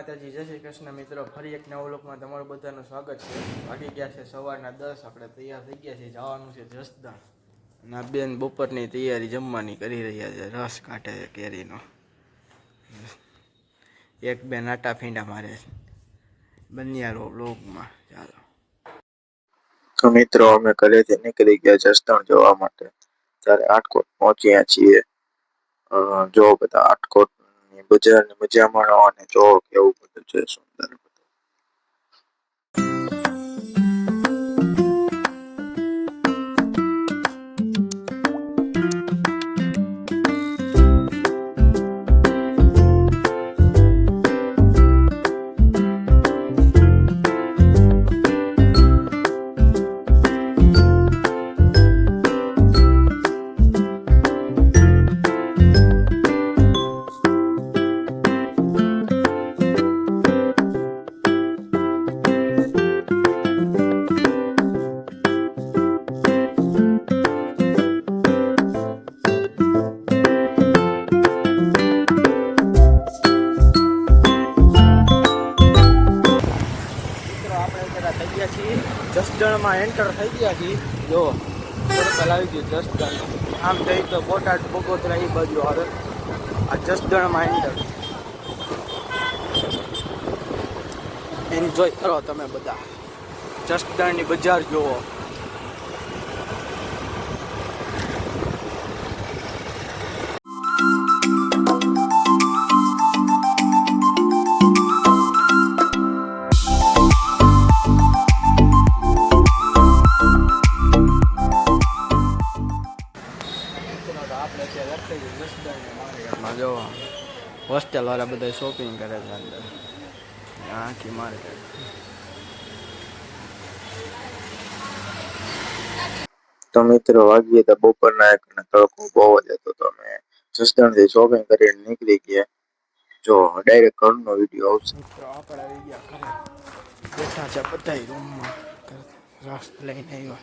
માતાજી, જય શ્રી કૃષ્ણ મિત્રો. ફરી એક નવો લોકમાં તમારું બધાનું સ્વાગત છે. વાગી ગયા છે સવારના 10. આપણે તૈયાર થઈ ગયા છે, જવાનું છે જસદણ. અને આ બેન બપોરની તૈયારી જમવાની કરી રહ્યા છે, રસ કાઢે છે કેરીનો. એક બેન આટા ફીંડા મારે છે. બન્યા લોકમાં ચાલો. તો મિત્રો અમે ઘરેથી નીકળી ગયા જસદણ જવા માટે. ત્યારે આટકોટ પહોંચ્યા છીએ. જો બધા આટકોટ ની બજારની મજા માણો અને જો કેવું બધું છે સુંદર. જસદણમાં એન્ટર થઈ ગયા છીએ. જો સર્કલ આવી ગયું જસદણ. આમ જઈ તો બોટાદ બગોદરા એ બાજુ આવે. આ જસદણમાં એન્ટર. એન્જોય કરો તમે બધા. જસદણની બજાર જુઓ. જો હોસ્ટેલ વાળા બધા શોપિંગ કરે છે અંદર. આખી માર્કેટ. તો મિત્રો વાગીએ તો બપોરના 1 ને તડકો બહુ જ હતો. તો અમે જસદણથી શોપિંગ કરીને નીકળી ગયા. જો ડાયરેક્ટ ઘરનો વિડીયો આવશે. મિત્રો આપણે આવી ગયા ઘરે. બેઠા છે બધા રૂમમાં. રસ લઈને આવ્યા.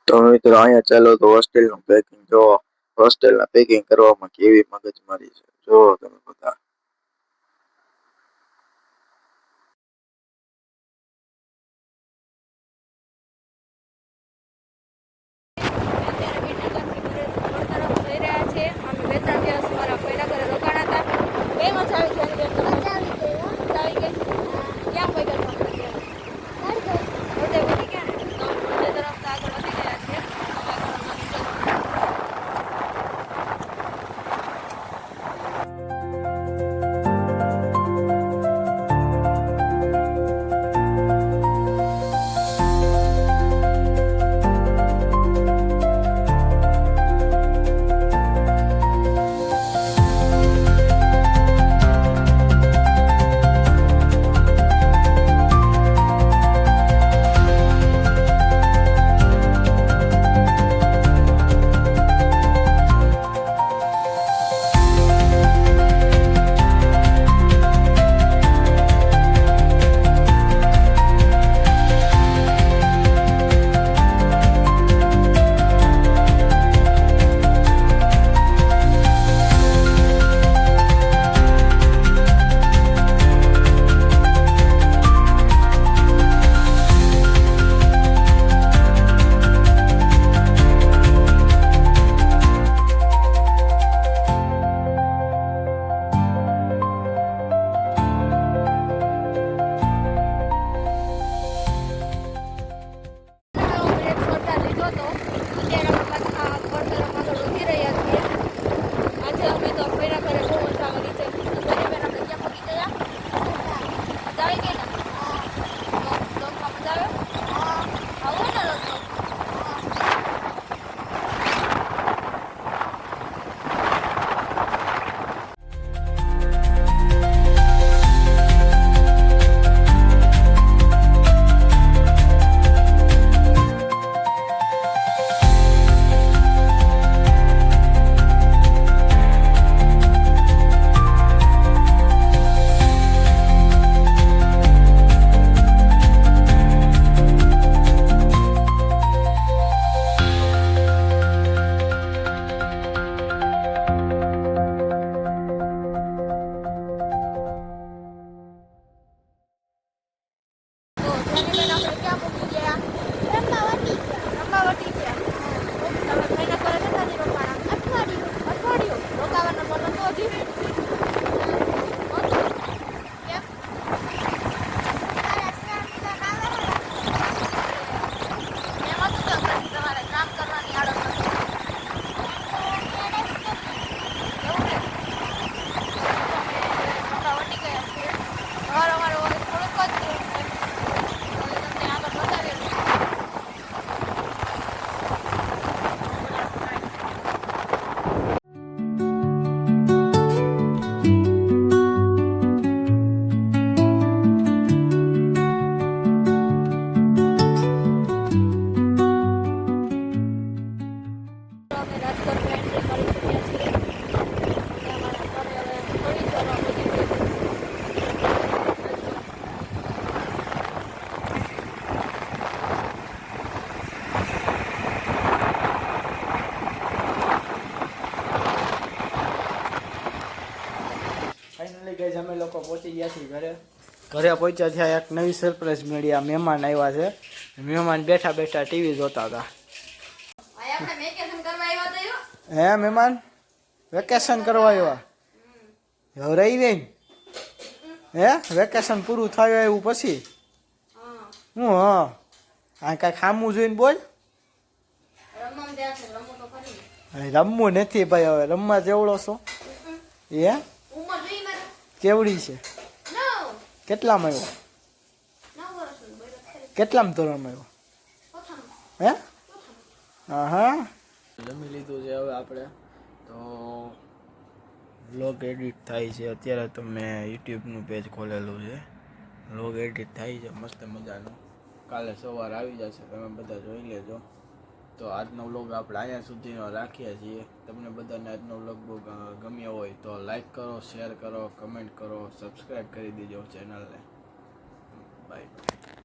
તો મિત્રો અહીંયા ચાલો તો હોસ્ટેલનું પેકિંગ જો. હોસ્ટેલના પેકિંગ કરવામાં કેવી મગજમારી છે જો તમે બધા. જાનીબેન આપણે ક્યાં મૂકી ગયા? રમાવટી ગયા. તમે મહિના કરે કેટલા દી રોકાણા? અઠવાડિયું. રોકાવાનો બોલો તો હજી કેમ? એમ હતું તો તમારે કામ કરવાની આડત હતી. એવું ને? રમાવટી ગયા છીએ. અમારે થોડુંક જ દૂર છે. તમને આગળ બતાવેલું. અમે રાજકોટમાં એન્ટ્રી કરી ચૂક્યા છીએ. અને અમારા ઘરે હવે થોડી જ વારમાં પહોંચી જઈશું. ફાઇનલી ગાઈઝ અમે લોકો પહોંચી ગયા છીએ ઘરે પહોંચ્યા ત્યાં એક નવી સરપ્રાઈઝ મળી. આ મહેમાન આવ્યા છે. મહેમાન બેઠા બેઠા ટીવી જોતા હતા. આપણે વેકેશન કરવા આવ્યા હતા યો. હે મહેમાન વેકેશન કરવા આવ્યા? હવે રહી રહી હે વેકેશન પૂરું થયું આવ્યું પછી હા. હું હા કાંઈ ખામું જોઈને બોલ. રમવા ગયા છે. રમો તો ખરી. હવે રમવું નથી ભાઈ, હવે રમવા જેવડો છો એ ઉંમર જોઈ મારે. કેવડી છે? 9 કેટલામાં આવ્યો? 9 વર્ષનું બોલો ખરી. કેટલામાં ધોરણમાં આવ્યો? પ્રથમ. હે હા હા જમી લીધું છે. હવે આપણે તો વ્લોગ એડિટ થાય છે અત્યારે. તો મેં યુટ્યુબનું પેજ ખોલેલું છે. વ્લોગ એડિટ થાય છે મસ્ત મજાનું. કાલે સવારે આવી જશે, તમે બધા જોઈ લેજો. તો આજનો વ્લોગ આપણે અહીંયા સુધીનો રાખીએ છીએ. તમને બધાને આજનો વ્લોગ બહુ ગમ્યો હોય તો લાઈક કરો, શેર કરો, કમેન્ટ કરો, સબસ્ક્રાઈબ કરી દેજો ચેનલને. બાય.